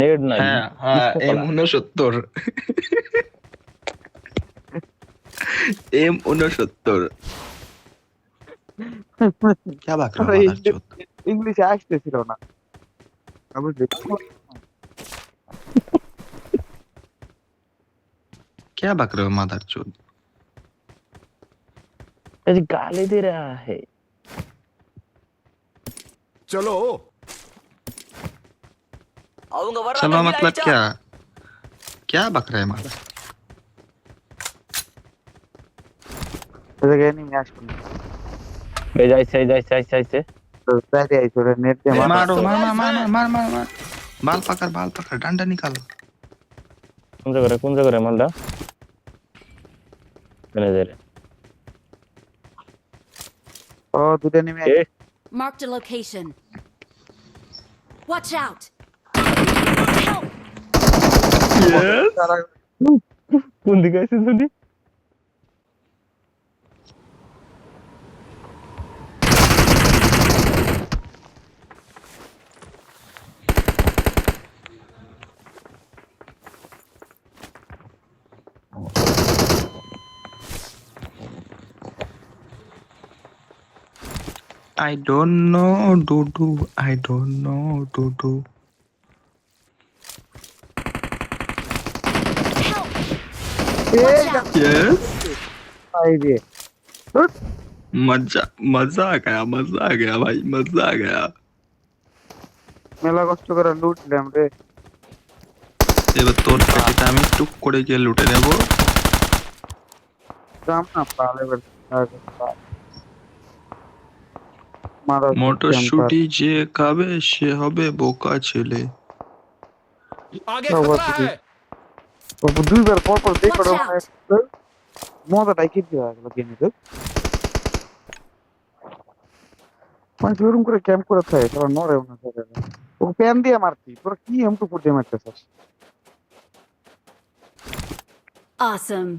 Net নাই, হ্যাঁ হ্যাঁ বিস্ফোফলা। M69 M69 क्या बात कर रहे हो আরে मादरचोद ইংলিশে আসতেছিল না বুঝলি। क्या बक रहे हो मादरचोद अजी गाली दे रहा है। चलो அவங்க வர்றாங்க चलो ஹீல் मतलब ஆயிடுச்சா क्या क्या बक रहे हैं मादर এদিকে এনিমি আসবে না। এই যাইছে। তো বাইরে আইছো রে নেট দিয়ে মার। मारो मार मार मार मार मार मार मार बाल पकड़ डंडा निकाल কোন জায়গায় মালটা? এনে দে রে। ও দুটো এনিমি এ Marked a location. Watch out! কোন দিকে আছে শুনি? I don't know Dudu I don't know Dudu Watch out! yes বাইরে मजा आ गया भाई मजा आ गया মেলা কষ্ট করে লুটলাম রে। এবার তোর পেটিতে আমি টুক করে গিয়ে লুটে নেব দাম না পালে এবার মারা মটরশুটি যে খাবে সে হবে বোকা ছেলে आगे खतरा है দুইবার পর পর দেখো Watch out! মজাটাই কি দেওয়া গেল গেমে তো মানে ওরকম করে ক্যাম্প করে থাকে তারা নড়েও না থাকে ও প্যান দিয়ে মারতি তোরা কি এমটু ফুটে মারতেছিস Awesome.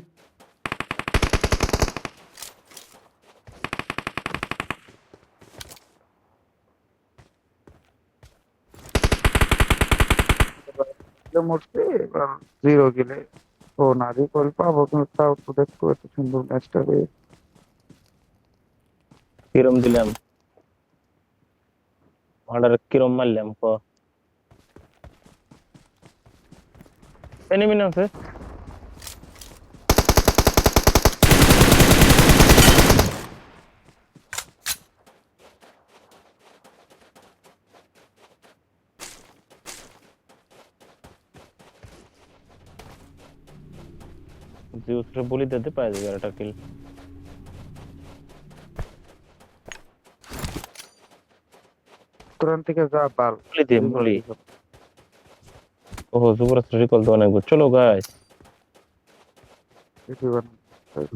মরছে এবার জিরো গেলে ও না রিকল পাবো কিন্তু তাও তো দেখতে এত সুন্দর ম্যাচটা রে কিরম দিলাম? অর্ডার কিরম মারলাম ক? এনিমি না আছে? জিউসরে বলি দিতে পারে যে একটা কিল। কোরআন থেকে যা বাল বলি দে বলি। ওহো যুবরাজ রিকল তো অনেক। চলো গাইস।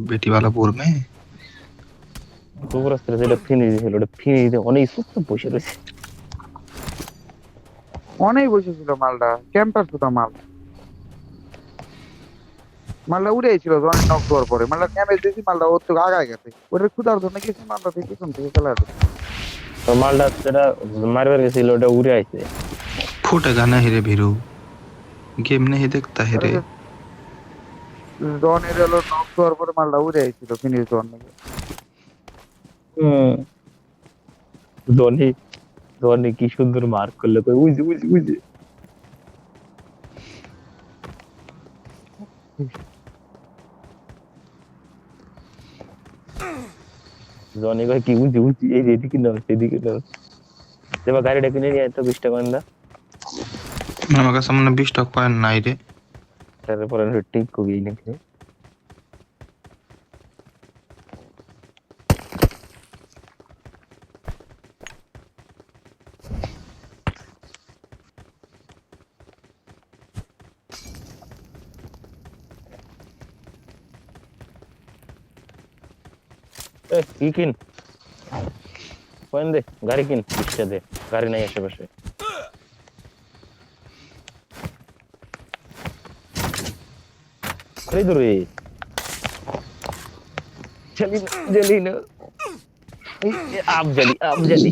बेटी वाला बोर में যুবরাজ যেটা ফিনিশ দিছিল ওটা ফিনিশ দিয়ে অনেক সুস্থ বসে রয়েছে। অনেক বসেছিল মালটা ক্যাম্পার তো মাল মালটা উড়েছিল অনেক নক দেওয়ার পরে মালটা ক্যাম্পে দিয়েছি মালটা ওর থেকে আগায় গেছে ওটা ক্ষুধার জন্য গেছি মালটা থেকে পিছন থেকে চলে আসে তো মালটা যেটা মারবার গেছিল ওটা উড়ে আইছে। फूटेगा नहीं रे भीरू गेम नहीं देखता है रे জনের এলো নক দেওয়ার পরে মালটা উড়ে আইছিল ফিনিশ দেওয়ার নাকি ধোনি ধোনি কি সুন্দর মার্ক করলো কই উইজি ধোনি কই কি উইজি এই এদিকে না সেদিকে না দেবা গাড়িটা কিনে নিয়ে তো 20 টাকা না আমাকে সামনে 20 টাকা কয়েন নাই রে তারপরে ঠিক কবি নাকি কি কিন কয়েন দে গাড়ি কিন 20 টাকা দে গাড়ি নাই আশেপাশে अरे दूर जली ना आप जली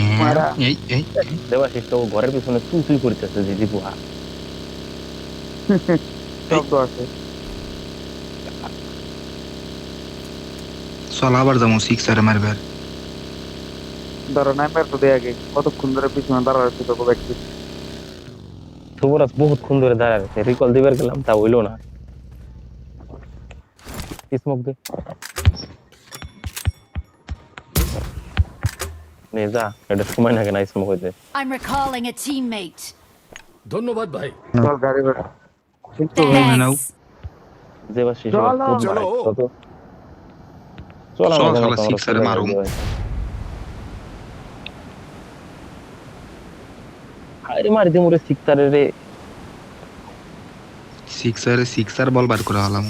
মারা। এই এই দেবাশিস তো ঘরের পিছনে তুই তুই করতেছে যে দীপুহা শব্দ আছে। চল আবার যাবো সিক্সারে মারবার। ধরো নাম্বার তো দেয়া আগে কতক্ষণ ধরে পিছনে দাঁড়া আছে তোকে ব্যক্তি। শুভরাজ বহুতক্ষণ ধরে দাঁড়ায় আছে, রিকল দিবার গেলাম তা হইলো না। স্মোক দে নে যা, এটা সময় লাগে না স্মোক হইতে। I'm recalling a teammate. धन्यवाद भाई। চল গাড়ি বেড়া। কিন্তু নাও। Thanks. দেবাশিস চলো। চলো। চল চল, আমাদের চল, মতো আমরা সিক্সারে চলে মারুম। যাই। আরে মারি দে মোরে সিক্সারে রে। সিক্সার বল বার করে হলাম।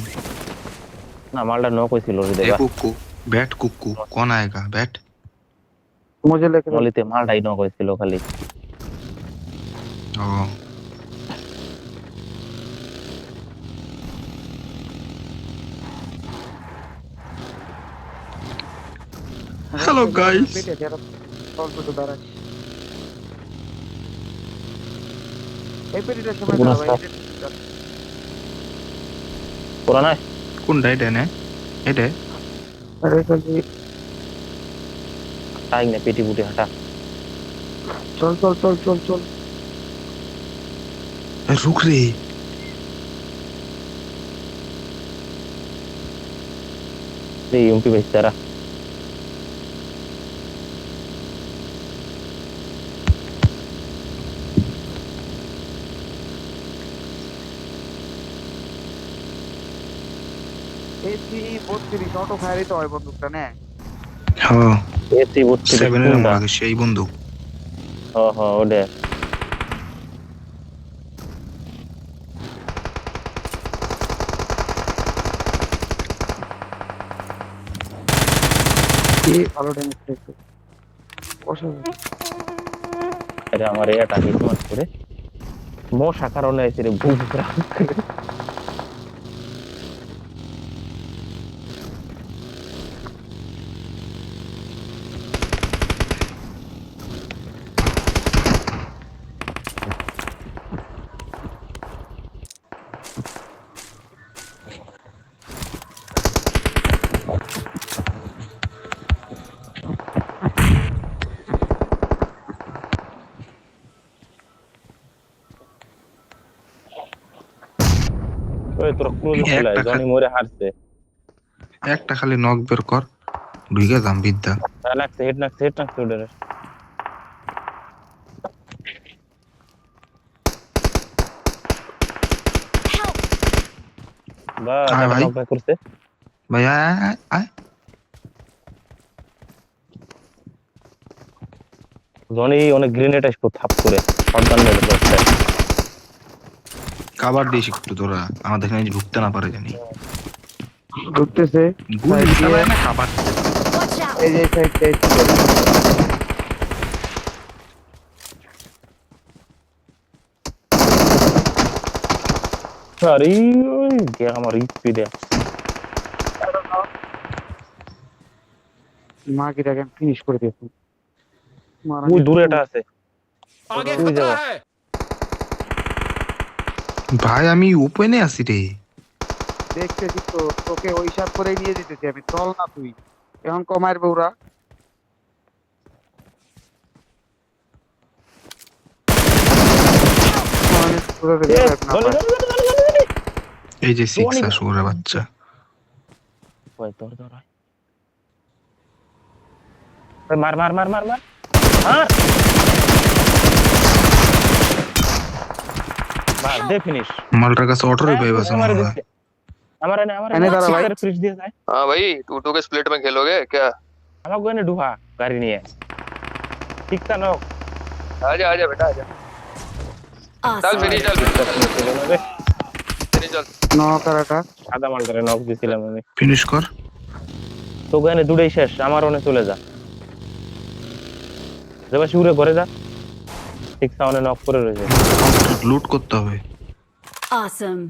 না মালটা নক হইছিল রে এ দেবা। কুকু ব্যাট কুকু কোন আয়েগা ব্যাট। মুঝে লেকে মলিতে মালটাই নক হইছিল খালি। ও Hello, guys. চল তো দাঁড়া। এই পেটিটার সময় পুরা দাঁড়া ভাই। পুরা না কোনটা এটা নে এটা আরে কাজি টাইম না পেটি বুটি হাঁটা। চল চল চল চল চল। रुक रे এই এমপি বেচারা এসি 32 অটো ফায়ারই তো হয় বন্দুকটা নে। हाँ এসি 32 7 এর কোনটা? আগে সেই বন্ধু হ্যাঁ হ্যাঁ ওটা কি ভালো ড্যামেজ দিচ্ছে। অসাধারণ। এটা আমার এটা হিটমার করে মশা কারণে এসে রে ভূত করে। ওই তোর ক্লোজ খেলা একটা জনি মরে হারছে। একটা খালি নক বের কর ঢুকে যাম বিদ্যা লাগছে হেড নাকছে ওটারে। Help! বা আয় ভাই। নক করছে। ভাই আয় আয়, আয় জনি অনেক গ্রেনেড আসবো থাপ করে শটগান মেরে বসছে। কাবার দিস একটু তোরা আমাদের এখানে ঢুকতে না পারে জানি ঢুকতেছে গুলি Side চালায় দিয়ে। না কাবার Watch out! এই যে সাইড সাইড আরে ওই যে আমার স্পিডে মাগিটাকে ফিনিশ করে দিয়েছি। মারা ওই দূরে এটা আছে। आगे तू खतरा जा। है। ভাই আমি ওপেনে আছি রে দেখতেছি তো তোকে ওই হিসাব করেই নিয়ে যেতেছি আমি। চল না তুই এখন কমার বউরা। এ, জনি। এই যে সিক্সার শুয়োরের বাচ্চা ওই তোর ওই। ওই মার হ্যাঁ বাস দে ফিনিশ। মালটার কাছে অটো রিভাইভ আছে মনে হয় আমার এনে দাঁড়া ভাই। ফ্রিজ দিয়ে যায়। हाँ भाई 2-2 के स्प्लिट में खेलोगे क्या? আমার গোনে ঢুহা গাড়ি নিয়ে ঠিকটা নাও। आजा आजा बेटा आजा। चल Awesome. फिनिश चल फिनिश चल। ন কারাটা সাদা মালটারে নক দিছিলাম আমি। ফিনিশ কর তো গানে দুটাই শেষ, আমার ওনে চলে যা। যাবা শিউরে ঘরে যা। ঠিক সামনে নক করে রয়েছে। লুট করতে হবে Awesome.